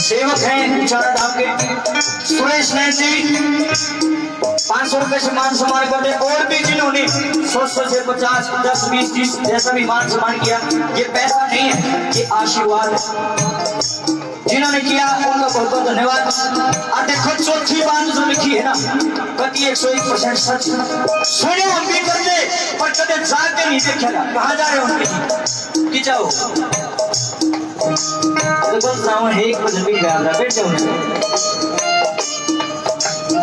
सेवक हैं चारा धाम के सुरेश नैन जी 500 रुपए से मान सम्मान करते। और भी जिन्होंने 100 से 50 10 20 30 जैसा भी मान सम्मान किया, ये पैसा नहीं है, ये आशीर्वाद है। जिन्होंने किया उनका बहुत बहुत धन्यवाद। और देखो चौथी बात जो लिखी है ना, कति 101% सच। सुने हम भी करते पर कदे जाके नहीं देखा था। कहाँ जा रहे हो उनके कि जाओ तो सावन है 1 बजे भी गया था, बैठ जाओ।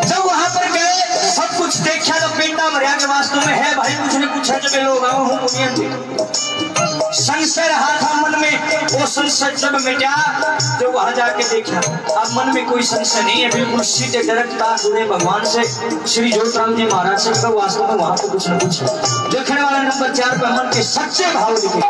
जब वहां पर गए सब कुछ देखा तो पेटा मरिया के वास्तव में है भाई, कुछ नहीं पूछा जब लोग आओ हूँ मुनियन थे। संशय रहा था मन में, वो संशय जब मिटा जो वहां जाके देखा, अब मन में कोई संशय नहीं है, बिल्कुल सीधे डायरेक्ट जुड़े भगवान से, श्री ज्योतिराम जी महाराज से। तो वास्तव में वहां पर कुछ न कुछ देखने वाला नंबर 4 पर मन के सच्चे भाव दिखे।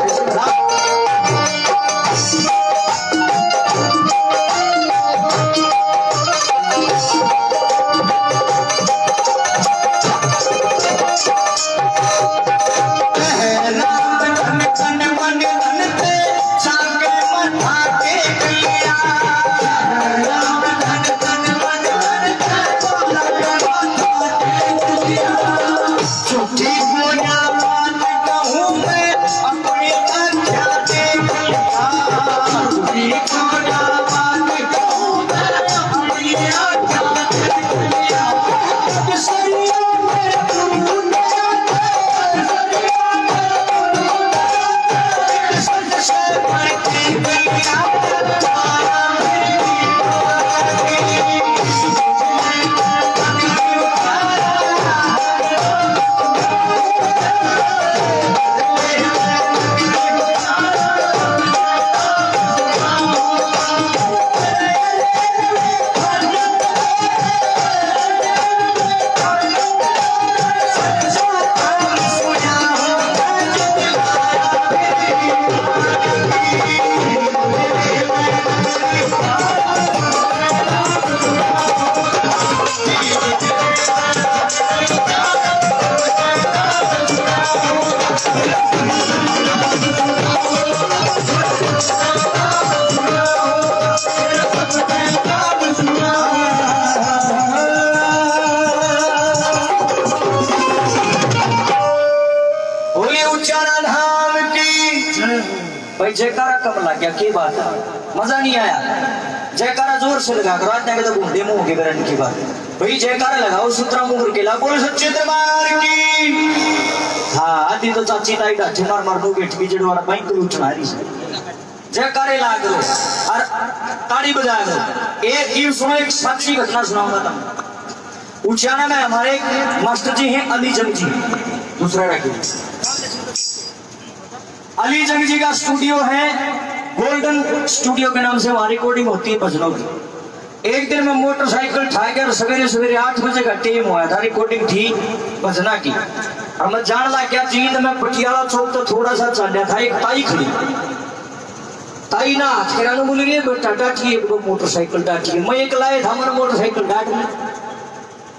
जयकारा कम लग गया, की बात है, मजा नहीं आया। जयकारा जोर से लगा करो, आज तो घूमते मुंह के करने की बात भाई। जयकारा लगाओ सूत्रा मुंह के ला, बोल सच्चे दरबार की। हाँ आधी तो चाची ताई ढाचे मार मार दो बैठ की जड़वार बैंक तो उठना रही है जयकारे ला करो और ताड़ी बजा करो। एक ही सुनो, एक सच्ची घटना सुनाऊंगा तुम। उचाना में हमारे एक मास्टर जी हैं अली जंग जी, दूसरा रखिए अली जंग जी का स्टूडियो है गोल्डन स्टूडियो के नाम से, वहां रिकॉर्डिंग होती है भजनों की। एक दिन मैं मोटरसाइकिल ठाकर सवेरे सवेरे 8 बजे का टाइम हुआ था, रिकॉर्डिंग थी भजना की। और मैं जान ला क्या जींद में पटियाला चौक तो थोड़ा सा चल था, एक ताई खड़ी, ताई ना हाथ करा बोली रे बेटा डाटी एक मोटरसाइकिल डाटी। मैं एक लाए था मैंने मोटरसाइकिल डाट ली,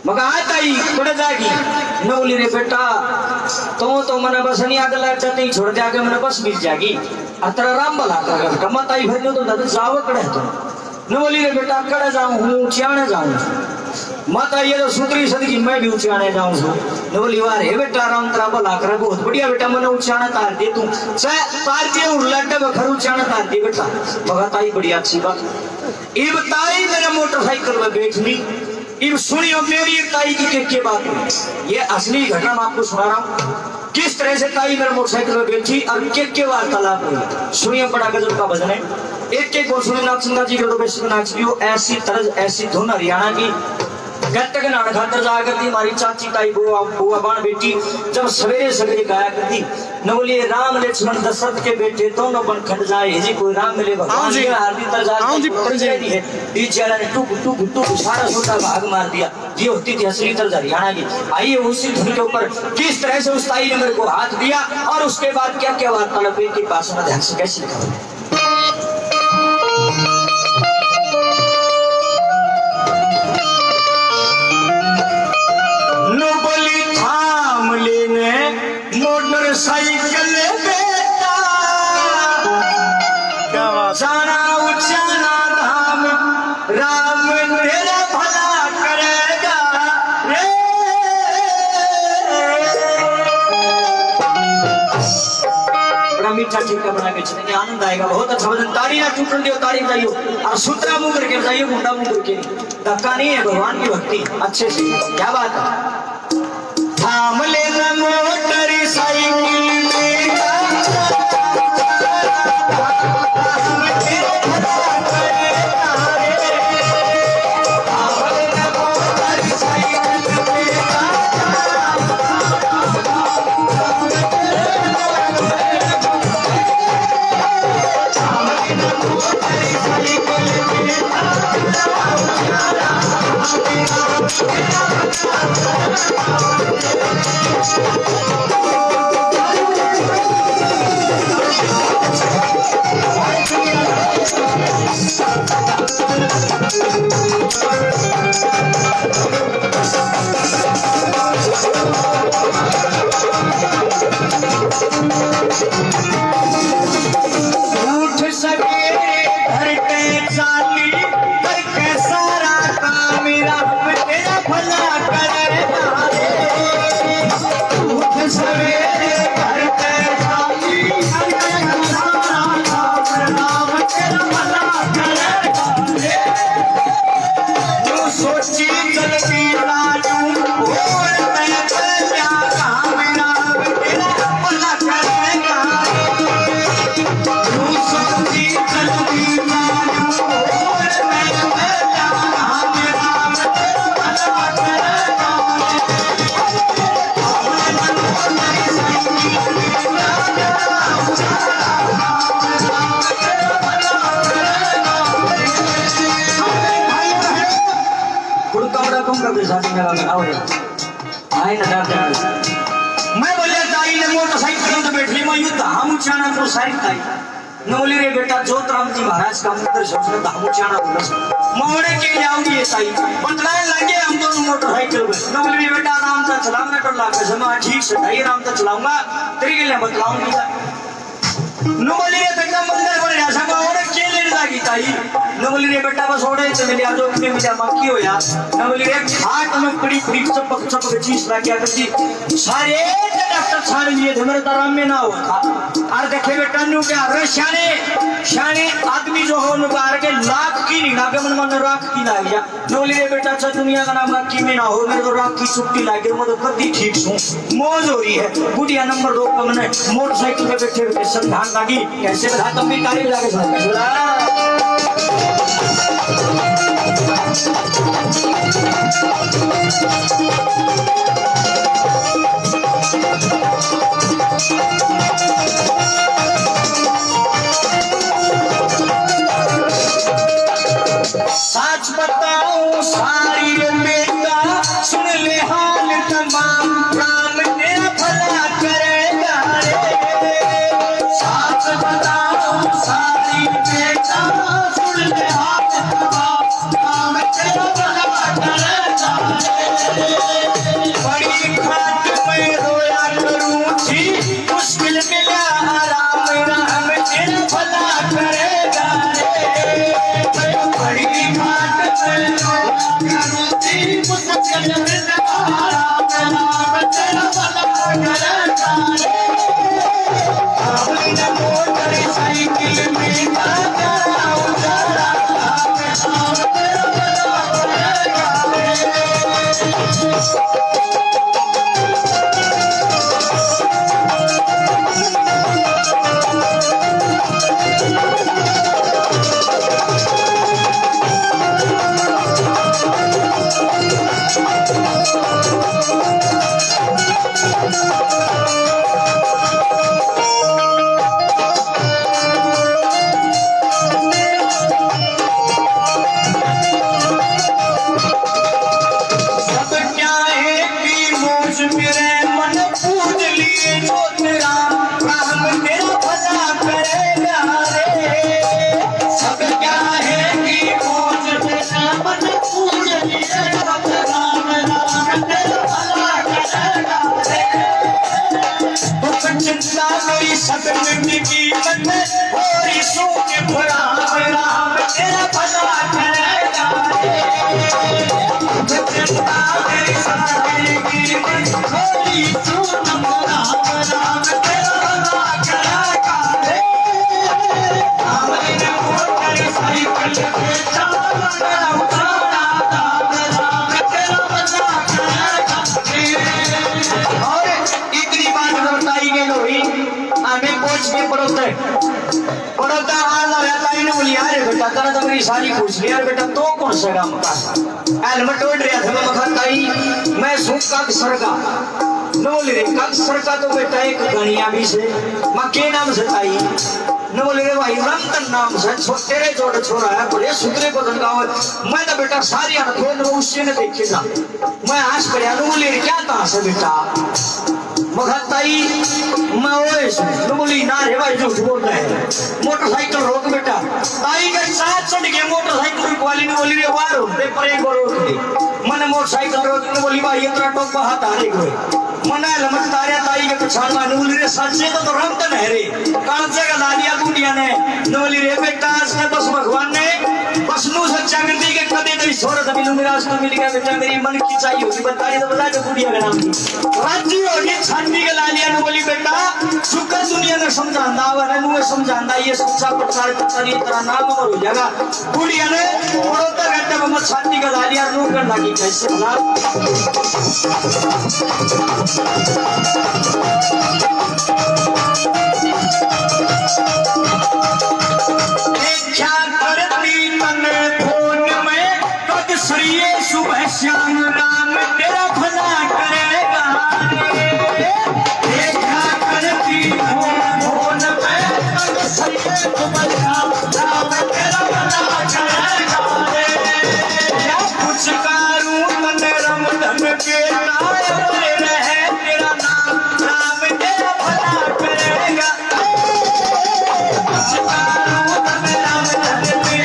मगर आ ताई पड़ जाएगी न बोली रे बेटा तो मैंने बस नहीं आगे लाइट नहीं छोड़ दिया आगे मैंने बस मिल जाएगी। अतरा राम भला कर कमा ताई भर तो दादा जाव कड़े तो न बोली रे बेटा कड़े जाऊं हूँ ऊंचाने जाऊं माता ये तो सुतरी सदगी मैं भी ऊंचाने जाऊं छू न बोली वाह रे बेटा राम तेरा भला करे बहुत बढ़िया बेटा मैंने ऊंचाने तार दे तू तार दिए उलटे बखर ऊंचाने तार दे बेटा। मगर ताई बड़ी अच्छी बात इब ताई मेरे मोटरसाइकिल में बैठ ली। इब सुनियो मेरी ताई की क्या बात है, ये असली घटना मैं आपको सुना रहा हूँ किस तरह से ताई मेरे मोटरसाइकिल में बैठी और के वार्तालाप हुई। सुनिए बड़ा गजब का भजन है। एक गोस्वामी नाथ सिंह जी के नाच ऐसी तरज ऐसी धुन हरियाणा की गत्तक नाड़ खातर जाया करती हमारी चाची ताई बुआ बाण बेटी जब सवेरे सवेरे गाया करती न बोलिए राम लक्ष्मण दशरथ के बेटे दोनों बन खंड जाए जी कोई राम मिले भगवान जी हार्दी तर जाए बेचारा ने टुक टुक टुक सारा छोटा भाग मार दिया। ये होती थी असली तरज हरियाणा की। आइए उसी धुन के ऊपर किस तरह से उस ताई ने मेरे को हाथ दिया और उसके बाद क्या क्या वार्तालाप के पास में ध्यान से कैसे लिखा। मोटरसाइकिल बेटा जाना उचाना धाम राम तेरा भला करेगा रे। बड़ा मीठा ठीका बना के चलेंगे, आनंद आएगा, बहुत अच्छा भजन। ताड़ी ना टूटन दियो, ताड़ी बजाइयो और सूत्रा मुंह करके बजाइयो, मुंडा मुंह करके। धक्का नहीं है, भगवान की भक्ति अच्छे से। क्या बात है। थाम लेना मोटर साइकिल मैं बोलिया ताई ने मोटरसाइकिल तो बैठ ली मैं यू धाम उचाना को साइड ताई नोली रे बेटा जोतराम जी महाराज का मंदिर सबसे धाम उचाना बोला मोड़े के जाऊंगी ये ताई बतलाने लगे हम दोनों मोटरसाइकिल में नोली रे बेटा आराम से चलाऊंगा तो लाके समय ठीक से भाई आराम से चलाऊंगा तेरे के लिए बतलाऊंगी नोली रे बेटा मंदिर बन गया सब और के ले लगी ताई नोली रे बेटा बस ओड़े से मिला जो में मिला मक्की हो यार नोली रे घाट में बड़ी बड़ी चपक चपक चीज ला के आती सारे डॉक्टर छाड़ लिए थे मेरे तरह में ना हुआ था। और देखे बेटा न्यू क्या रे शाने शाने आदमी जो हो उनको आर के लाख की नहीं लागे मन मन राख की लाग गया नोली रे बेटा अच्छा दुनिया का नाम की में ना हो मेरे तो राख की छुट्टी लागे मैं तो कभी ठीक हूँ मौज हो रही है गुड़िया नंबर 2 पर मैंने मोटरसाइकिल पे बैठे बैठे संधान लागी कैसे बता तुम भी कार्य लागे सच बताऊं सारी बेटा सुन ले हाल तमाम राम तेरा भला करेगा रे सच बताऊं सारी बेटा सुन ले हाल तमाम राम तेरा भला करेगा रे बड़ी खाट में रोया करूं थी मुश्किल मिला आराम राम तेरा भला करेगा रे बड़ी घाट में करूँगी मुश्किल में आराम राम तेरा भला करेगा रे अपने मोटर साइकिल में गाना उजाला राम तेरा भला करेगा रे मेरी सदन की मन होरी सोच भरा राम तेरा भला करेगा मेरी सदन की मन होरी सोच भरा राम तेरा भला करेगा हमने मोटर साइकिल पे चला उतारा राम तेरा भला करेगा और इतनी बात बताई गई लोही हमें पूछ के पड़ोता आना रहता ही नहीं बोली यार बेटा तेरा तो मेरी सारी पूछ लिया बेटा तो कौन सा काम का हेलमेट ओढ़ रहा था मैं मखाताई मैं सूखा सरगा न बोली रे कल सरका तो बेटा एक गणिया भी से मां के नाम से ताई न बोले रे भाई रमतन नाम से तेरे जोड़ छोरा है बोले सुतरे को गाँव मैं तो बेटा सारी अनखोल उससे न देखेगा मैं आस कर न बोले रे क्या कहा से बेटा मखाताई मैं ओए बोली ना रे भाई झूठ बोलता है मोटरसाइकिल रोक बेटा ताई के साथ चढ़ के मोटरसाइकिल वाली ने बोली रे वारो पेपर एक रोक दे मैंने मोटरसाइकिल रोक ने बोली भाई इतना टोक हाथ आ रे कोई मना लमक तारे ताई के पछाड़ में बोली रे सच्चे तो रमतन है रे कौन से का लालिया गुंडिया ने बोली रे बेटा इसने बस भगवान ने बस नु सच्चा करती के कदे तो छोड़ दबी नु मेरा उसको मिल गया बेटा मेरी मन की चाहिए होगी बताई तो बता के गुंडिया का नाम राजी होगी छानवी के लालिया ने बोली बेटा शुक्र दुनिया ने समझांदा है नु समझांदा ये सच्चा प्रचार करता ये तेरा नाम हो जाएगा गुंडिया ने बड़ोतर घंटे में छानवी का लालिया नु कर लगी कैसे भला क्या करती तन फोन में कद सरिये सुबह श्याम राम तेरा भला करेगा क्या करती फोन में कद सरिये सुबह श्याम राम तेरा भला करेगा क्या कुछ कारूं तन रम धन के नाय रहे तेरा नाम राम तेरा भला करेगा कुछ कारूं तन राम धन के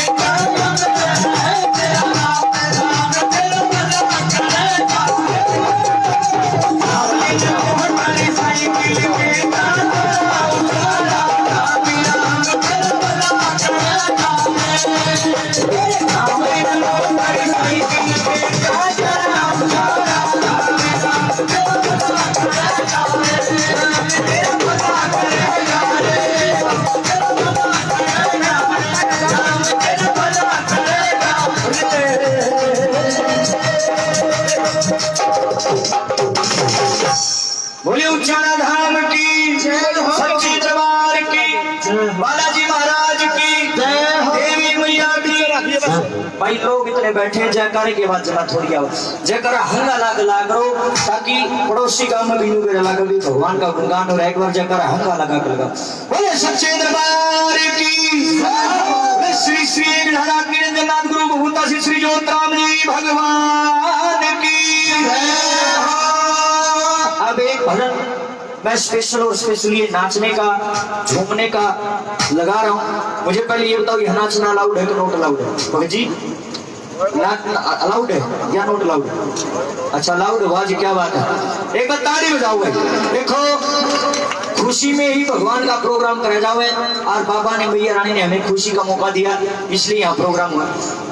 साइकिल के बालाजी महाराज की जय हो। देवी मैया की। भाई लोग इतने बैठे हैं, जयकारे के बाद जरा थोड़ी आओ जयकारा हंगा लाग रो, ताकि पड़ोसी गांव में भी यूं लगा भी भगवान का गुणगान और एक बार जयकारा हंगा लगा कर बोले सच्चे दरबार की श्री श्री जगन्नाथ गुरु भगवता श्री ज्योतिराम जी भगवान की। अब एक भजन मैं स्पेशल और स्पेशली नाचने का झूमने का लगा रहा हूँ। मुझे पहले ये बताओ, यह नाचना अलाउड है कि नॉट अलाउड है? भगत जी अलाउड है या नॉट अलाउड? अच्छा अलाउड है, वाह जी क्या बात है। एक बार ताली बजाओ भाई। देखो खुशी में ही भगवान का प्रोग्राम कराया जावे और बाबा ने मैया रानी ने हमें खुशी का मौका दिया, इसलिए यहाँ प्रोग्राम हुआ।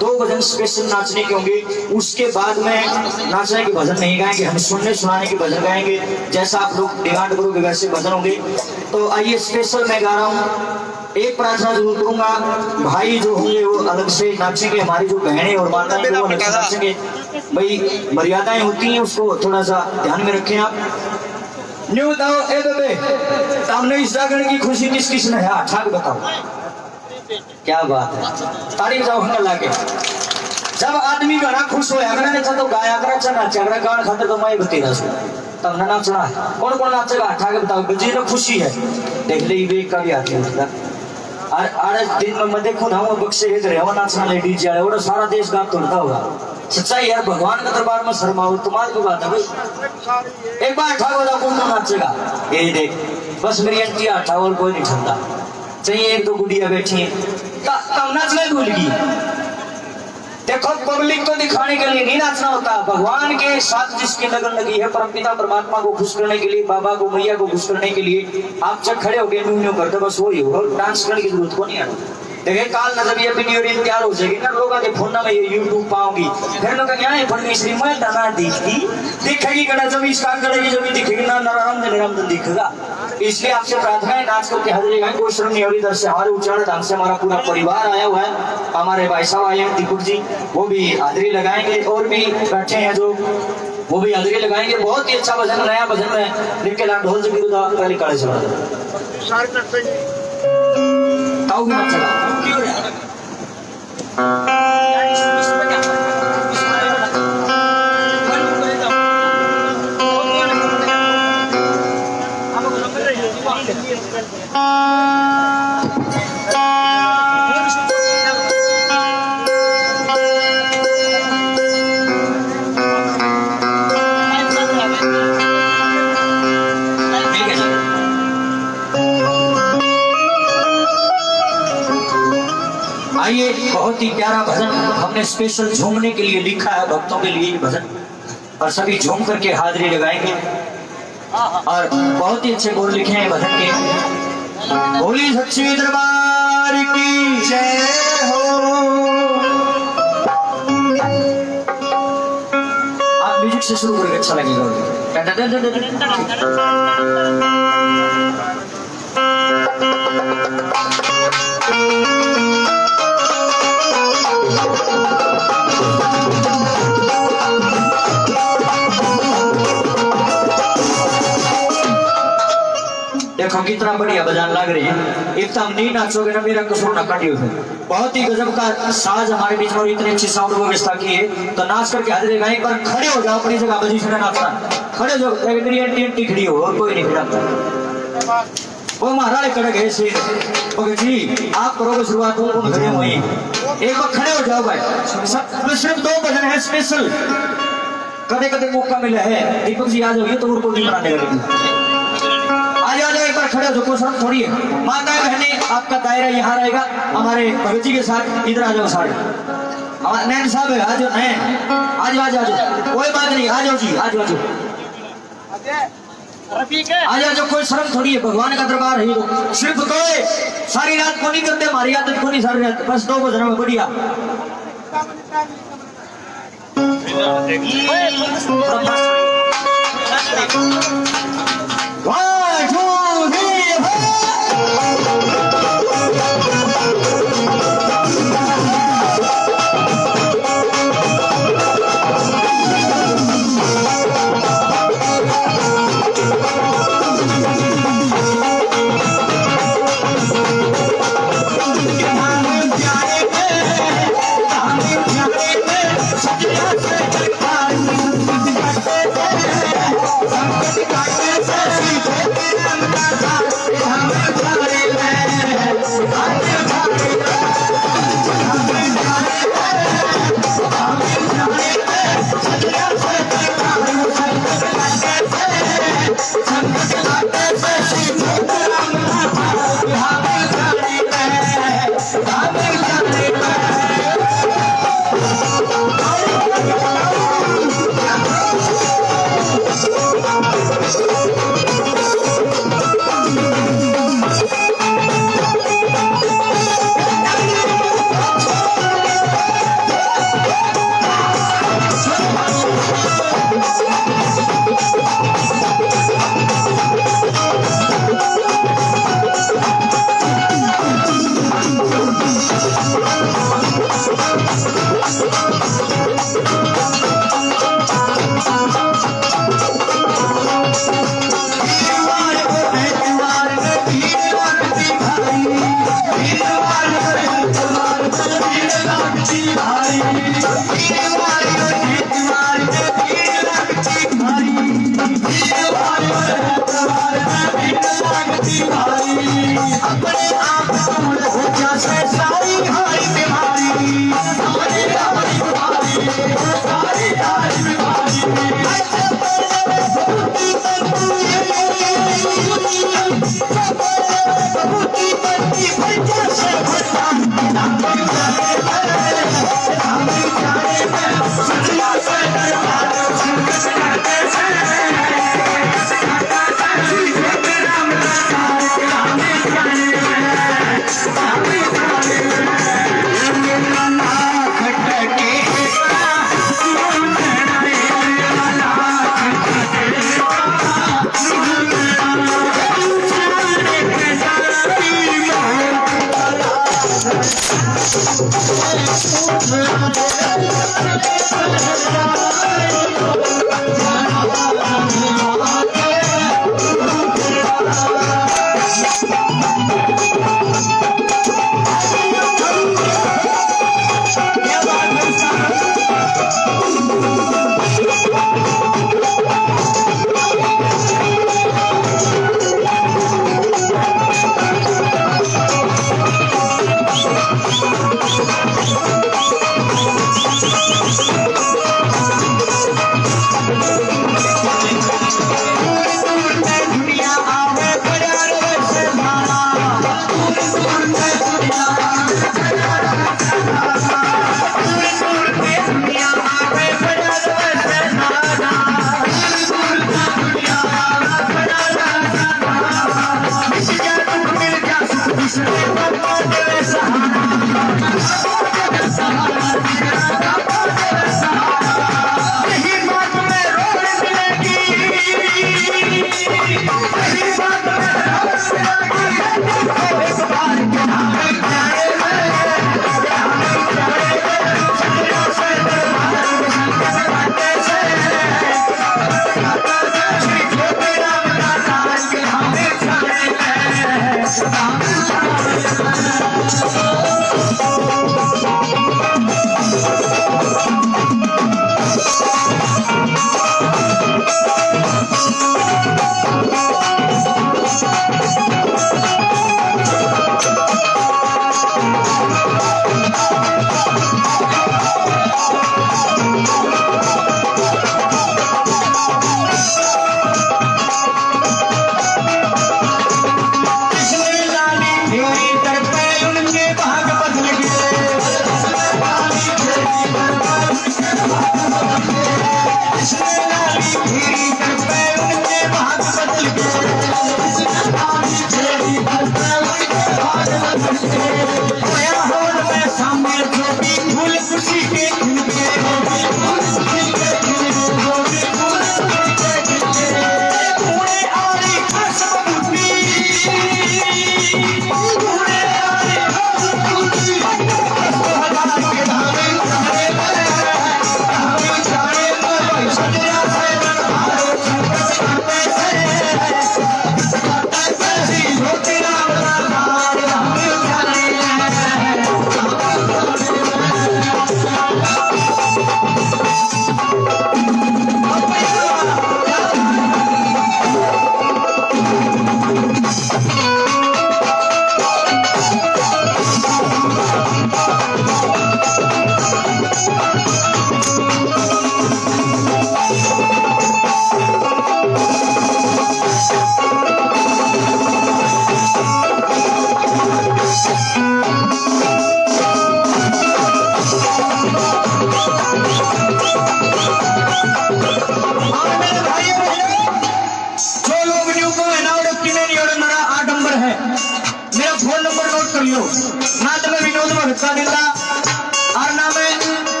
2 भजन स्पेशल नाचने के होंगे, उसके बाद में नाचने के भजन नहीं गाएंगे, हम सुनने सुनाने के भजन गाएंगे। जैसा आप लोग डिमांड करोगे वैसे भजन होंगे। तो आइए स्पेशल मैं गा रहा हूँ। एक प्रार्थना जरूर करूंगा, भाई जो होंगे वो अलग से नाचेंगे, हमारी जो बहनें और माताएं वो अलग से नाचेंगे। भाई मर्यादाएं होती हैं, उसको थोड़ा सा ध्यान में रखें आप। न्यू बताओ ए बेबे, सामने इस जागरण की खुशी किस किस ने है? ठाक बताओ। क्या बात है, ताली बजाओ हंगा लाके। जब आदमी बड़ा खुश होया करे तो गाया करे, अच्छा नाचा करे, गान खाते तो मैं बतेरा सु तब ना नाचना है। कौन कौन नाचेगा ठाके बताओ। जी ना खुशी है, देख ले ये का भी आती है। और आज दिन में मैं देखूं ना वो बक्से एक रेवा नाचना लेडीज जाए वो सारा देश गात तोड़ता होगा। सच्चाई यार, भगवान के दरबार में शर्माओ तुम्हारी की बात है भाई। एक बार ठाक बता कौन कौन नाचेगा? ये देख बस मेरी अंटी आठा और कोई नहीं ठंडा चाहिए। 1-2 गुड़िया बैठी है तब नाचना भूल गई। देखो पब्लिक को दिखाने के लिए नहीं नाचना होता, भगवान के साथ जिसकी लगन लगी है, परमपिता परमात्मा को खुश करने के लिए, बाबा को मैया को खुश करने के लिए आप जब खड़े हो गए न्यू करते बस वही होगा, डांस करने की जरूरत को नहीं है। देखिए काल न जब ये वीडियो रील तैयार हो जाएगी ना, लोगों के फोन में ये यूट्यूब पाऊंगी, फिर लोग यहाँ परमेश्वरी मैं दाना दिखती दिखेगी कड़ा जब इसका करेगी जब दिखेगी ना निरंजन दिखेगा। इसलिए आपसे प्रार्थना है नाच करके हाजिरी गाएं। कोई श्रम नहीं हो रही, इधर से हमारे उच्चारण धाम से हमारा पूरा परिवार आया हुआ है, हमारे भाई साहब आए हैं दीपक जी, वो भी हाजिरी लगाएंगे और भी बैठे हैं जो वो भी हाजिरी लगाएंगे। बहुत ही अच्छा भजन, नया भजन है, लिख के लाभ ढोल से विरुद्ध पहले काले से ताऊ मत चला क्यों रे? आइए बहुत ही प्यारा भजन हमने स्पेशल झूमने के लिए लिखा है, भक्तों के लिए भजन, और सभी झूम करके हाजिरी लगाएंगे। और बहुत ही अच्छे बोल लिखे हैं भजन के। बोली सच्चे दरबार की जय हो। आप म्यूजिक से शुरू करेंगे, अच्छा लगेगा। देखो कितना बढ़िया बजान लग रही है। एक तो हम नहीं नाचोगे ना मेरा कसूर ना काटियो है। बहुत ही गजब का साज हमारे बीच में, इतनी अच्छी साउंड व्यवस्था की है। तो नाच करके हाजिर गाएं, पर खड़े हो जाओ अपनी जगह, बजी से नाचना खड़े हो जाओ। मेरी आंटी खड़ी हो और कोई नहीं खड़ा। वो महाराज कड़क है से भगत जी आप करोगे शुरुआत, वो खड़े हुए एक बार खड़े हो जाओ भाई। सिर्फ 2 भजन है स्पेशल, कदे कदे मौका मिला है। दीपक जी आ जाओ, तो उनको नहीं बनाने लगे। आज एक बार खड़े हो जाओ, सब थोड़ी है। माता बहने आपका दायरा यहाँ रहेगा हमारे भगत जी के साथ। इधर आ जाओ सारे, नैन साहब है, आ जाओ नैन, आज आ जाओ, कोई बात नहीं, आ जाओ जी, आ जाओ आ जाओ, कोई शर्म थोड़ी है, भगवान का दरबार है। सिर्फ 2 सारी रात को नहीं करते, हमारी आदत को नहीं सारी रात, बस 2 भजन में बढ़िया। Thank you.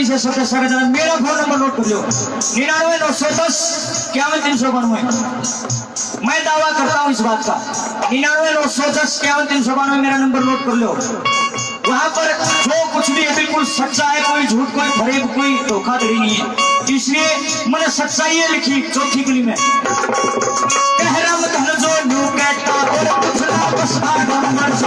से सदस्य मेरा फोन नंबर नोट कर लो 99,910,51,392। मैं दावा करता हूँ इस बात का 99,910,51,392 मेरा नंबर नोट कर लो। वहां पर जो कुछ भी है बिल्कुल सच्चा है, कोई झूठ कोई फरेब कोई धोखाधड़ी नहीं है। इसलिए मैंने सच्चाई है लिखी चौथी कली में कहरा मत जो कहता और कुछ ना बस आडम्बर से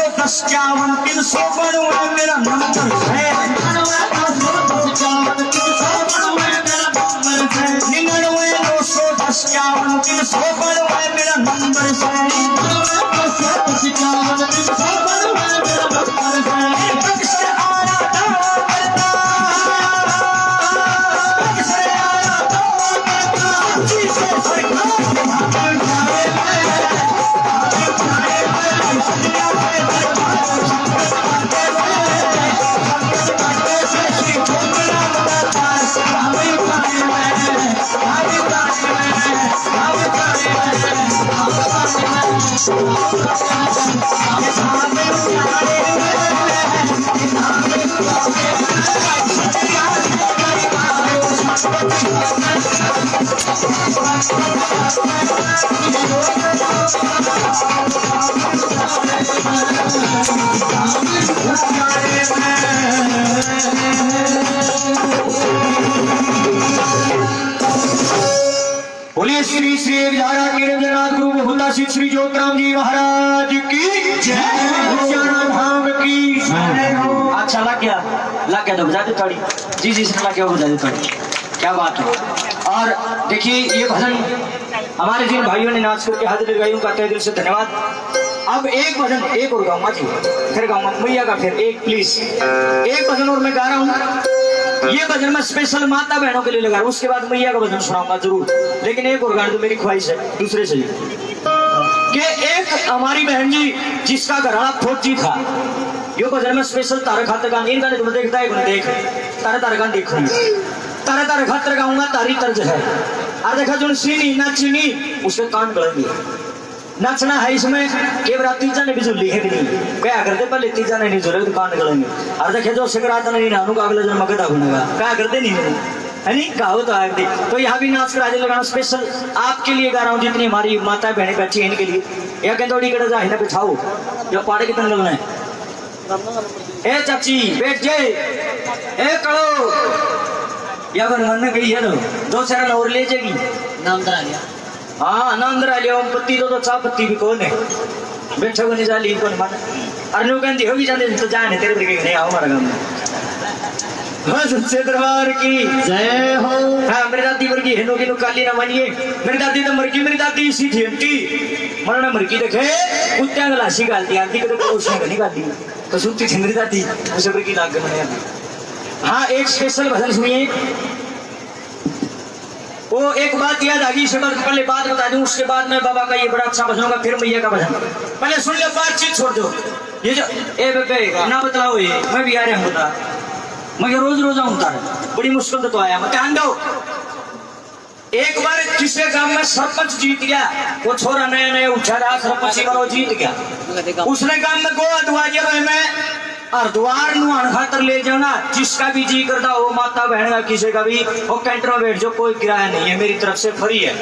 910 392 मेरा नंबर है 99 मेरा नंबर बोलिए श्री श्री विधारा कीर्तनाथ गुरु बहुता श्री ज्योतिराम जी महाराज की जय धाम की जय हो। अच्छा लग गया तो बजा दे थोड़ी। जी जी लग गया बजा दे थोड़ी। क्या बात है। और देखिए ये भजन हमारे जिन भाइयों ने नाच करके हाजिर लगाई उनका तहे दिल से धन्यवाद। अब एक भजन एक और गाऊंगा जी, फिर गाऊंगा मैया का, फिर एक प्लीज एक भजन और मैं गा रहा हूँ। ये भजन मैं स्पेशल माता बहनों के लिए लगा रहा हूँ, उसके बाद मैया का भजन सुनाऊंगा जरूर, लेकिन एक और गाना तो मेरी ख्वाहिश है दूसरे से कि एक हमारी बहन जी जिसका घराना फौजी था, यो भजन में स्पेशल तारे खातर गान इन गाने तुम्हें देखता है देख तारे गान देख तारे खातर गाऊंगा। तारी तर्ज है और देखा जो सीनी ना चीनी उसके कान गलेंगे। नचना है इसमें केवरा तीजा ने भी झुल्ली है नहीं क्या करते पहले तीजा ने नहीं झुले तो कान गलेंगे। और देखे जो सिकराता नहीं नानू का अगले जन्म गधा बनेगा क्या करते नहीं है नहीं कहो तो आए। तो यहाँ भी नाच कर आज लगाना स्पेशल आपके लिए गा रहा हूँ, जितनी हमारी माता बहनें बैठी हैं इनके लिए। या कहते थोड़ी कड़ा जाए ना बिछाओ जो पाड़े कितना गलना है। ए चाची बैठ जाए ए कड़ो या फिर मन गई है तो दो चार और ले जाएगी नाम दरा लिया। हाँ नाम दरा लिया पत्ती तो चाह पत्ती भी कौन है बैठो को नहीं जाली कौन मन अरनू कहती होगी जाने तो जाने तेरे पर नहीं आओ हमारा गाँव में। सच्चे दरबार की जय हो। हाँ मेरी दादी वर्गी हेनो की काली ना मानिए, मेरी दादी तो मरकी, मेरी दादी इसी थी अंटी मरना मरकी देखे कुत्तियां गलासी गालती आती कभी उसने नहीं गाती तो सुनती थी मेरी दादी उसे वर्गी लाग गए। हाँ एक स्पेशल भजन सुनिए। वो एक बात याद आ गई इसे पहले बात बता दूं, उसके बाद मैं बाबा का ये बड़ा अच्छा भजन होगा, फिर मैया का भजन। पहले सुन लो बातचीत छोड़ दो ये जो ए बेबे ना बतलाओ ये मैं भी आ रहा हूँ बता मैं रोज रोज आऊँ बड़ी मुश्किल तो आया मैं ध्यान दो। एक बार किसी गांव में सरपंच जीत गया, वो छोरा नया नया उठा रहा सरपंच करो जीत गया। उसने गांव में गोवा दुआ में और द्वार नुआन खातर ले जाओ ना जिसका भी जी करता हो माता बहन का किसी का भी वो कैंटर में बैठ जाओ कोई किराया नहीं है मेरी तरफ से फ्री है।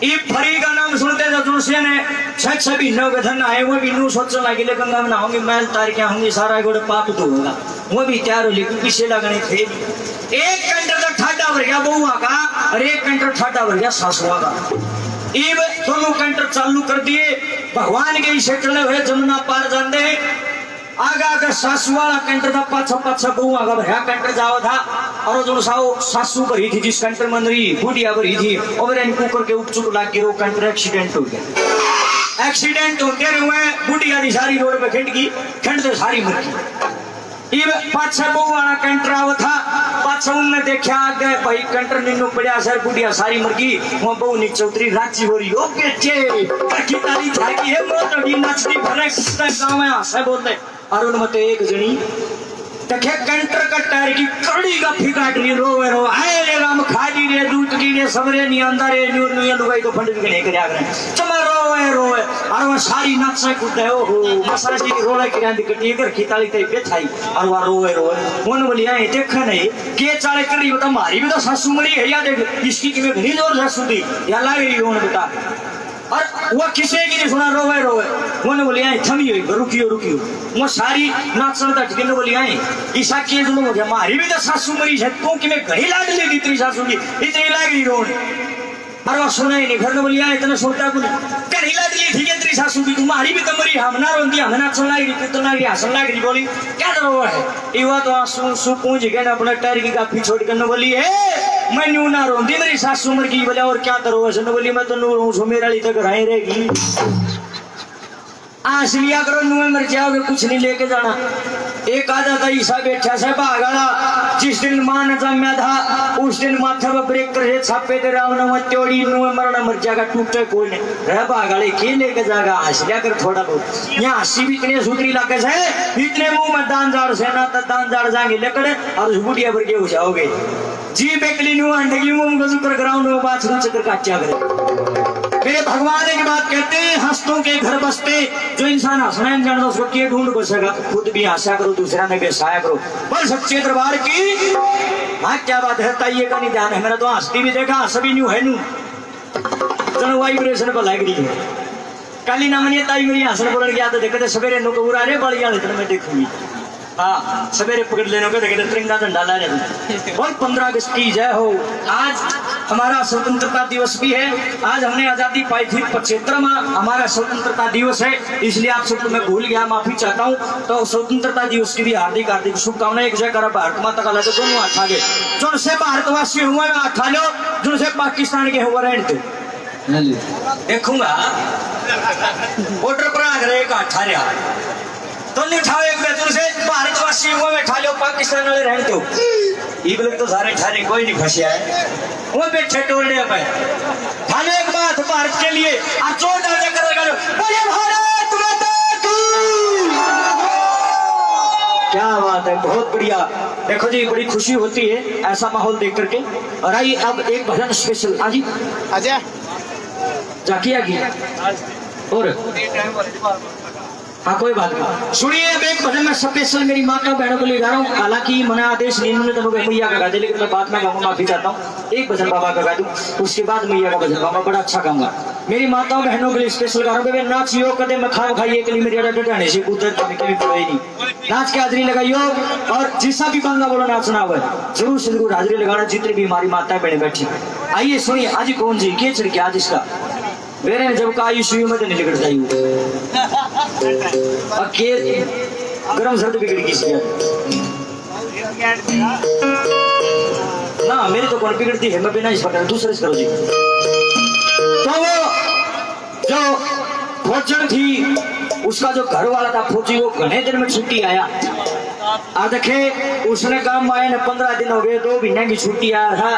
ये फ्री का नाम सुनते तो दूसरे ने छह महीनों के धन आए वो भी नू सोचने लगे लेकिन मैं नहाऊंगी मैल तार क्या होंगी सारा गोड़ पाप धोगा वो भी तैयार हो लेकिन पीछे लगने थे। एक कैंटर का ठाडा भर गया बहुआ का और एक कैंटर ठाडा भर गया सासुआ का। इब दोनों कैंटर चालू कर दिए भगवान के इसे चले हुए जमुना पार जाते आगा आगा सासू वाला कैंटर था पाछा पाछा बहुआ का भरा कैंटर जाओ था और जो सासू भरी थी जिस कैंटर में रही बुढ़िया भरी थी और कुकर के उपचुक लाग गिरो कैंटर एक्सीडेंट हो गया। एक्सीडेंट होते हुए बुढ़िया की सारी रोड पे खिंड गई खंड तो सारी मर गई। ये पाछा बहु वाला कैंटर आवा था पाछा उनने देखा आगे भाई कैंटर नीनू पड़ा सर बुढ़िया सारी मर गई वो बहु नीचे उतरी राजी हो रही ओ बेटे तारी थाकी है मोटड़ी मछली भरे गांव में हंसे बोलते और उनमें तो एक जनी देखे कैंटर का टायर की कड़ी का फिकाट रही रोवे रो आए रे राम खाली रे दूध की रे सबरे नहीं अंदर रे न्यू न्यू लुगाई तो फंड भी नहीं करया करे चमा रोवे रोवे और वो सारी नक्शा कुदे ओ मसाला जी रोला की रांदी कटी कर खिताली ते बेठाई और वो रोवे रोवे मन बोली आए देखा नहीं के चाले करी बता मारी भी तो सासू मरी है या देख इसकी की में घनी जोर सासू दी या लागे रही होने बता और वो किसी की नहीं सुना रोवे रोवे वो बोली आए थमी हुई रुकियो रुकियो वो सारी नाचन तक के बोली आए ईसा के जुलम हो गया मारी भी तो सासू मरी है तू कि मैं घड़ी लाड ली इतनी सासू की इतनी लाग रही रोन अरे सुना ही नहीं फिर बोलिया इतना सुनता कुछ कहीं लग रही ठीक है तेरी सासू भी तुम्हारी भी कमरी हमना रोंदी हमना अच्छा लग रही तो लग रही हसन लग रही बोली क्या करो है इवा तो आंसू सु पूंछ के ना अपना टायर की काफी छोड़ कर न बोली है मैं न्यू ना रोंदी मेरी सासू मर गई बोले और क्या करो ऐसे न बोली मैं तो नू रहूं सो मेरा ली तक रहे रहेगी आस लिया करो नुए मर जाओगे कुछ नहीं लेके जाना एक आधा था ईसा बैठा से भागड़ा जिस दिन मान जम्या था उस दिन माथा पर ब्रेक कर छापे दे रावण मत त्योड़ी नुए मरना मर जाएगा टूटे कोई नहीं रह भागड़े के लेके जाएगा हंस लिया कर थोड़ा बहुत यहाँ हंसी भी इतने सूत्री लाके से इतने मुंह में दान झाड़ से ना दान झाड़ जाएंगे लेकर और बुढ़िया भर के हो जाओगे जी बेकली नु अंडगी मुंह को शुक्र ग्राउंड में बाथरूम चक्कर काटिया करे मेरे भगवान एक बात कहते हैं हंसतों के घर बसते जो इंसान हंसना नहीं जानता उसको क्या ढूंढ बसेगा खुद भी हंसा करो दूसरा ने भी हंसाया करो पर सच्चे दरबार की हाँ क्या बात है ताइये का नहीं ध्यान है मेरा तो हंसती भी देखा हंस भी न्यू है नू चलो वाइब्रेशन को लग रही है कल ही ना मनिए ताई मेरी हंसन बोलने गया तो देखते सवेरे नु को अरे बड़ी वाले दिन मैं देखूंगी हाँ सवेरे पकड़ लेने को देखते तिरंगा झंडा ला रहे और 15 अगस्त की जय हो आज हमारा स्वतंत्रता दिवस भी है आज हमने आजादी पाई थी 75वां हमारा स्वतंत्रता दिवस है इसलिए आप सबको मैं भूल गया माफी चाहता हूँ तो स्वतंत्रता दिवस की भी हार्दिक हार्दिक शुभकामनाएं एक जगह भारत माता का लगे दोनों हाथ आगे जो से भारतवासी हुआ मैं हाथ लो जो से पाकिस्तान के हुआ रहने देखूंगा बॉर्डर पर आ गए एक हाथ रहा तो नहीं उठाओ एक बेतुल से भारतवासी हुआ में ठा लो पाकिस्तान वाले रहते हो ये लोग तो सारे ठाने कोई नहीं फंसिया है वो बैठे टोलने पे ठाने एक बात भारत के लिए और जोरदार चक्कर लगा लो बोले भारत माता की क्या बात है बहुत बढ़िया देखो जी बड़ी खुशी होती है ऐसा माहौल देख करके और आइए अब एक भजन स्पेशल आजी आजा जाकिया की और हाँ कोई बात नहीं सुनिए अब एक भजन में स्पेशल मेरी माता बहनों को ले जा रहा हूँ हालांकि मैंने आदेश नहीं उन्होंने तो मैया का गा दे लेकिन मैं बाद में गाऊंगा माफी चाहता हूँ एक भजन बाबा का गा दूँ उसके बाद मैया का भजन गाऊंगा बड़ा अच्छा गाऊंगा मेरी माताओं बहनों के लिए स्पेशल गा रहा हूँ नाचियो कदे मैं खा खाइए के लिए मेरी डटाने से कूदर कभी पड़े नहीं नाच के हाजरी लगाइयो और जिसा भी गाऊंगा बोलो नाचना हुआ जरूर से जरूर हाजरी लगाना जितनी भी हमारी माताएं बहने बैठी आइए सुनिए आज कौन जी के छिड़के आज इसका मेरे जब का आयुष्य में तो नहीं निकट जाइए और के गरम सर्द बिगड़ गई ना मेरी तो कौन बिगड़ती है मैं बिना इस पकड़ दूसरे से करो जी तो वो जो फौजन थी उसका जो घर वाला था फौजी वो घने दिन में छुट्टी आया आ देखे उसने काम आए ने 15 दिन हो गए 2 महीने की छुट्टी आया था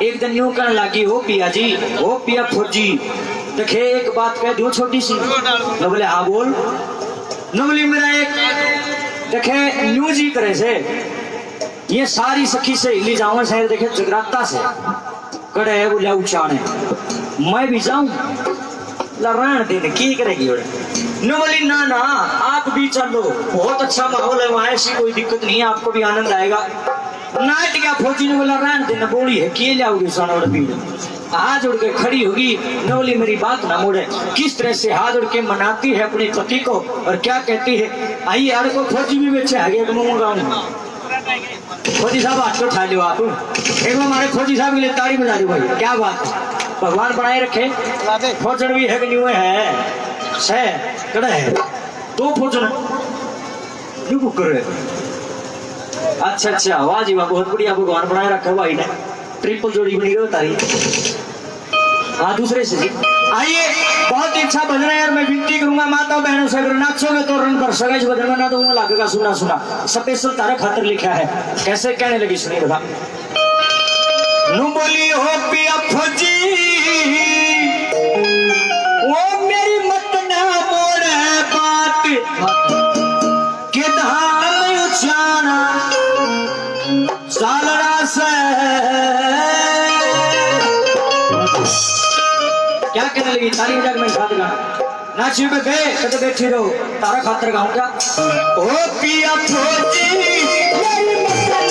एक दिन यूं कहने लगी हो पिया जी हो पिया फौजी देखे एक बात कह दूं छोटी सी न बोले हाँ बोल न बोली मेरा एक देखे न्यू जी करे से ये सारी सखी से हिली जाऊं शहर देखे जगराता से कड़े है बोलिया उचाने मैं भी जाऊं लड़ान देने की करेगी न बोली ना ना आप भी चलो बहुत अच्छा माहौल है वहां ऐसी कोई दिक्कत नहीं है आपको भी आनंद आएगा नाट क्या फौजी ने बोला रहने देना बोली है किए लाओगी सोना भीड़ हाथ जोड़ के खड़ी होगी नवली मेरी बात ना मोड़े किस तरह से हाथ जोड़ के मनाती है अपने पति को और क्या कहती है आई यार को फौजी भी बेचे आगे तो मुंह फौजी साहब हाथ को उठा लो आप एक बार हमारे फौजी साहब के लिए ताड़ी बजा दो भाई क्या बात भगवान बनाए रखे फौजन भी है कि नहीं है सह कड़ा है 2 फौजन न्यू बुक कर रहे अच्छा वाह जी वाह बहुत बढ़िया भगवान बनाए रखा भाई ने ट्रिपल जोड़ी बनी गई तारी हाँ दूसरे से आइए बहुत ही अच्छा भजन है यार मैं विनती करूंगा माता बहनों से अगर नाचोगे तो रन कर सके भजन में ना दूंगा लागेगा सुना सुना स्पेशल तारा खातर लिखा है कैसे कहने लगी सुनिए बता नु बोली हो पिया फौजी वो मेरी मत ना मोड़े बात के धाम उचाना सालड़ा से क्या कहने लगी ताली बजा के मैं खाते गाना नाचियो पे गए कदे बैठी रहो तारा खातर गाऊंगा ओ पिया फौजी मेरी मसला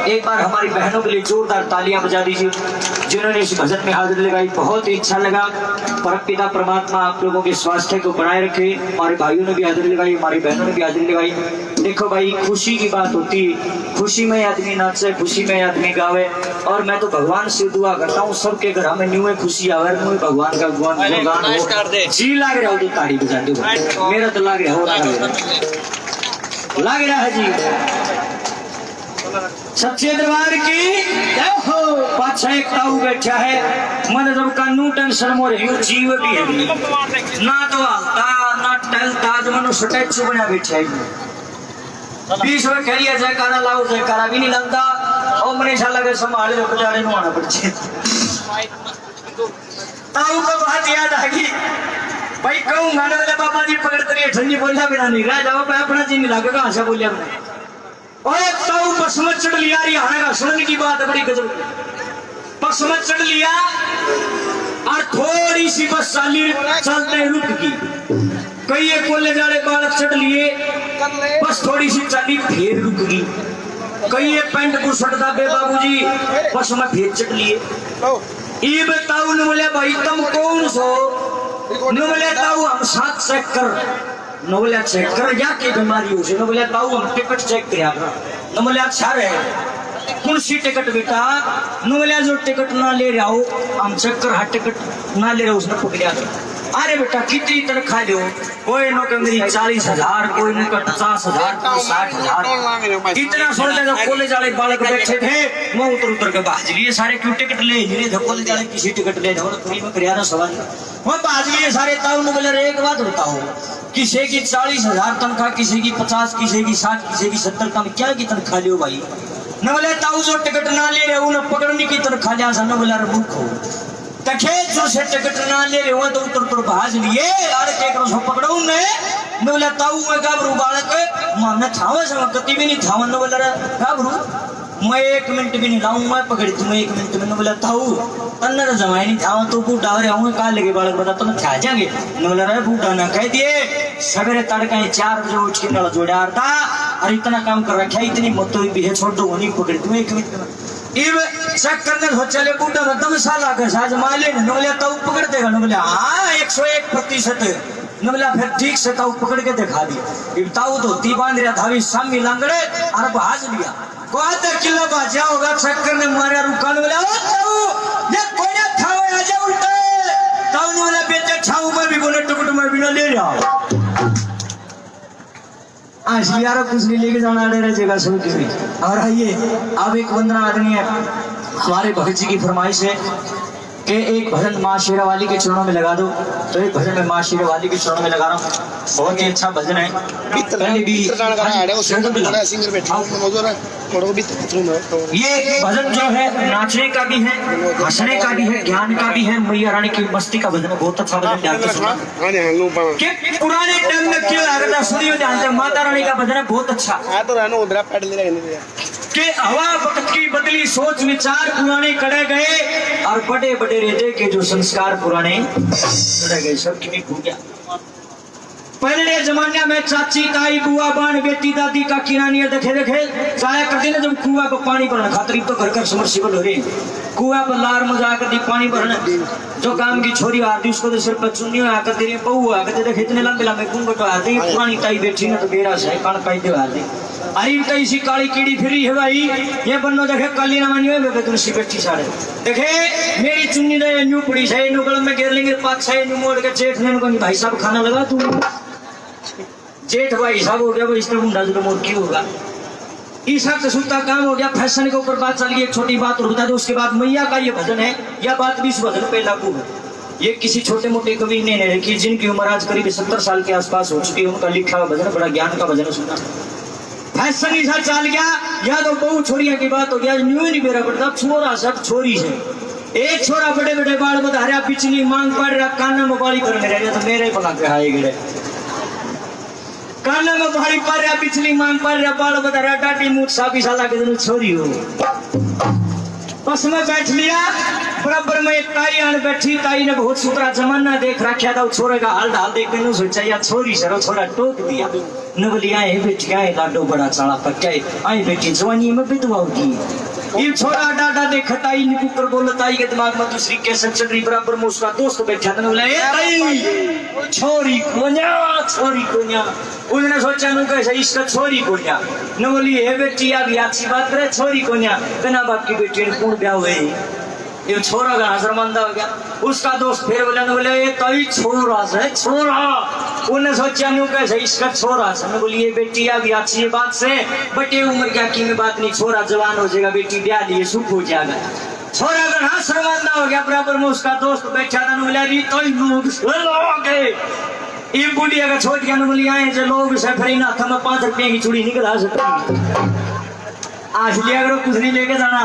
एक बार हमारी बहनों के लिए जोरदार तालियां बजा दीजिए जिन्होंने इस भजन में हाजिरी लगाई। बहुत ही अच्छा लगा। परमपिता परमात्मा आप लोगों के स्वास्थ्य को बनाए रखे। हमारे भाइयों ने भी हाजिरी लगाई, हमारी बहनों ने भी हाजिरी लगाई। देखो भाई, खुशी की बात होती है, खुशी में आदमी नाचे, खुशी में आदमी गावे। और मैं तो भगवान से दुआ करता हूँ सबके घर में न्यू है खुशी आवे, न्यू भगवान का गुणगान हो। जी लाग रहा हो तो ताड़ी बजा दो, मेरा तो लाग रहा हो, लाग रहा है जी। सच्चे दरबार की जय हो। पाछा एक ताऊ बैठा है, मन जब कानू टेंशन मोर जीव भी है ना तो आता ना टलता, जो मनु स्टैचू बना बैठा है। बीच में कह लिया जयकारा लाओ, जयकारा भी नहीं लगता। और मने ऐसा लगे संभाले जो बेचारे नु आना पड़े। ताऊ को बात याद आ गई भाई, कहूँ गाने वाले बाबा जी पकड़ कर ठंडी बोलिया बिना नहीं रहा जाओ, अपना जी नहीं लगेगा हंसा बोलिया बिना। और एक ताऊ बस में चढ़ लिया, हमारा सुनने की बात है बड़ी गजब। बस में चढ़ लिया और थोड़ी सी बस चाली चलते रुक गई। कई एक कॉलेज वाले बालक चढ़ लिए, बस थोड़ी सी चली फिर रुक गई। कई ये पैंट को सटदा बे बाबूजी बस मैं फिर चट लिए। ये बताओ न बोले भाई तुम कौन सो? न बोले ताऊ हम 7 चेक कर। न बोले चेक कर या की बीमारी हो से? न बोले ताऊ हम टिकट चेक किया। न बोले अच्छा रहे कौन सी टिकट बेटा? न बोले जो टिकट ना ले रहा हो हम चेक कर हाथ टिकट ना ले रहा उसने पकड़ा। अरे बेटा कितनी तनख्वाह लो? कोई नो के मेरी 40,000, कोई नो का 50,000, कोई 60,000। इतना सोचते जब कॉलेज वाले बालक बैठे थे मैं उतर उतर के बाज लिए सारे। क्यों टिकट ले थे कॉलेज वाले? किसी टिकट ले थोड़ी में करिया सवाल वो बाज लिए सारे। ताऊ ने बोले एक बात बताओ, किसी की 40,000 तनख्वाह, किसी की 50, किसी की 60, किसी की 70 तम क्या की तनख्वाह लियो भाई? न बोले ताऊ जो टिकट ना ले रहे उन्हें पकड़ने की तनख्वाह लिया। न बोला भूख हो तखे जो से टिकट ना ले रहे हो तो उतर उतर भाज लिए। अरे केकरो सो पकड़ो ने? न बोला ताऊ मैं गाबरू बालक माने थावे से कति भी नहीं थावन। न बोला गाबरू मैं 1 मिनट भी नहीं लाऊं मैं पकड़ी तुम्हें 1 मिनट में। न बोला ताऊ तन्नर जमाई नहीं थावन तो बूढ़ा रे आऊं का लगे बालक बता तुम खा जाएंगे। न बोला रे बूढ़ा ना कह दिए सवेरे तड़का 4 बजे उठ के नल जोड़ा था और इतना काम कर रखा है इतनी मत भी है छोड़ दो नहीं पकड़ी तुम्हें 1 मिनट में। इब चेक करने हो चले बूढ़ा में दम साला के साज माले न बोले ताऊ पकड़ देगा। न बोले हाँ 101%। न बोला फिर ठीक से ताऊ पकड़ के दिखा दी। इब ताऊ धोती बांध रहा था सामी लांगड़े और भाज लिया को आधा किलो बाजा होगा। चेक करने मारे रुका। न बोला ताऊ ये कोई ना थाओ आ जा उल्टे। ताऊ ने बोला बेटे ठाऊ में भी बोले टुकट में भी ना ले रहा आज यार कुछ नहीं लेके जाना डे जगह सुन के भी। और आइए अब एक वंदना आदमी है हमारे भगत जी की फरमाइश है कि एक भजन माँ शेरा वाली के चरणों में लगा दो। तो एक भजन में माँ शेरा वाली के चरणों में लगा रहा हूँ। बहुत ही अच्छा भजन है। पहले भी ये भजन जो है नाचने का भी है, हंसने का भी है, ज्ञान का भी है। मैया रानी की मस्ती का भजन है। बहुत अच्छा भजन पुराने टाइम में क्यों सुनियो जानते माता रानी का भजन है बहुत अच्छा। के हवा वक्त की बदली सोच विचार पुराने कड़े गए और बड़े बड़े हृदय के जो संस्कार पुराने कड़े गए। सब की भूल गया। पहले जमाने में चाची ताई बुआ बाण बेटी दादी का किरानी देखे देखे जाया करते ना जब कुआ को पानी भरना खातिर तो घर घर समर्सिबल हो रही कुआ पर लार मजा कर पानी भरना। जो काम की छोरी आती उसको तो सिर पर चुन्नी आकर तेरी बहू आकर देखे इतने लंबे लंबे घूंघट आते पुरानी ताई बैठी ना तो बेरा से कण पाई दे आते। अरे तो इसी काली कीड़ी फिरी है भाई ये बन्नो देखे काली ना मानी है तुलसी बैठी सारे देखे मेरी चुन्नी ने न्यू पड़ी है न्यू गल में घेर लेंगे पाँच छह न्यू मोड़ के जेठ ने को भाई साहब खाना लगा तू जेठ भाई साहब हो गया भाई इसमें मुंडा जो मोड़ क्यों होगा इस से सूता काम हो गया। फैशन के ऊपर बात चल गई। एक छोटी बात और बता दो उसके बाद मैया का ये भजन है यह बात भी इस भजन पे लागू है। ये किसी छोटे मोटे कवि ने नहीं लिखी जिनकी उम्र आज करीब 70 साल के आसपास हो चुकी है उनका लिखा हुआ भजन बड़ा ज्ञान का भजन सुना। फैशन ऐसा चल गया या तो बहु छोरिया की बात हो गया न्यू नहीं मेरा पड़ता छोरा सब छोरी है। एक छोरा बड़े बड़े बाल बता रहा पिछली मांग पड़ रहा काना में बाली करने रह तो मेरे बना के आए गए काना में बाली पड़ रहा पिछली मांग पड़ रहा बाल बता रहा टाटी मुठ साबी साला के दिन छोरी हो। बस में बैठ लिया बराबर में एक ताई आने बैठी ताई ने बहुत सुतरा जमाना देख रखा था छोरे का हाल ढाल देख के सोचा या छोरी सरो छोरा टोक दिया न बोली आए बेटी आए लाडो बड़ा चाला पक्का आए बेटी जवानी में विधवा होगी। ये छोरा डाटा देखा ताई ने कुकर बोला ताई के दिमाग में दूसरी कैसे चल रही बराबर में उसका दोस्त बैठा था बोला ए ताई छोरी कोन्या उसने सोचा नु कैसे इसका छोरी कोन्या न बोली ए बेटी अभी अच्छी बात करे छोरी कोन्या बिना बाप की बेटी ने कौन ब्याह हुए ये छोरा का शर्मांदा हो गया। उसका दोस्त फिर बोले ये ताई छोरा से छोरा उन्हें सोचा नु कैसे इसका छोरा से मैं बोली ये बेटी अभी अच्छी है बात से बटे उम्र क्या की में बात नहीं छोरा जवान हो जाएगा बेटी ब्याह लिए सुख हो जाएगा। छोरा का हाँ शर्मांदा हो गया बराबर में उसका दोस्त बैठा था बोला री तो लोग ये बुढ़िया का छोड़ गया बोली आए जो लोग से फिर ना था मैं 5 रुपये की चूड़ी निकला सकती आज लिया करो कुछ नहीं लेके जाना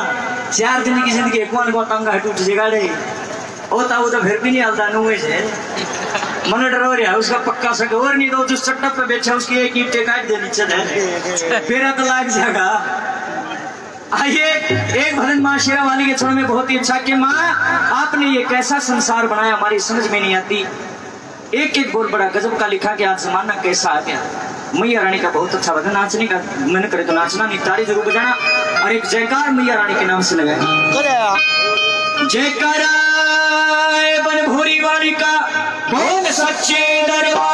4 दिन की जिंदगी कौन को तंग टूट जगाड़े होता वो तो फिर भी नहीं हलता नुए से मन डर हो रहा उसका पक्का सक और नहीं तो जिस चट्टा पे बैठा उसकी एक ईंटें काट दे नीचे फिर तो लाग जाएगा। आइए एक भजन माँ शेरा वाली के चरण में बहुत ही अच्छा कि माँ आपने ये कैसा संसार बनाया हमारी समझ में नहीं आती। एक एक बोल बड़ा गजब का लिखा कि आज जमाना कैसा आ गया। मैया रानी का बहुत अच्छा बता, नाचने का मन करे तो नाचना, नहीं ताली जरूर बजाना और एक जयकार मैया रानी के नाम से लगाए। जयकारा बन भोरी वाली का बहुत सच्चे दरबार।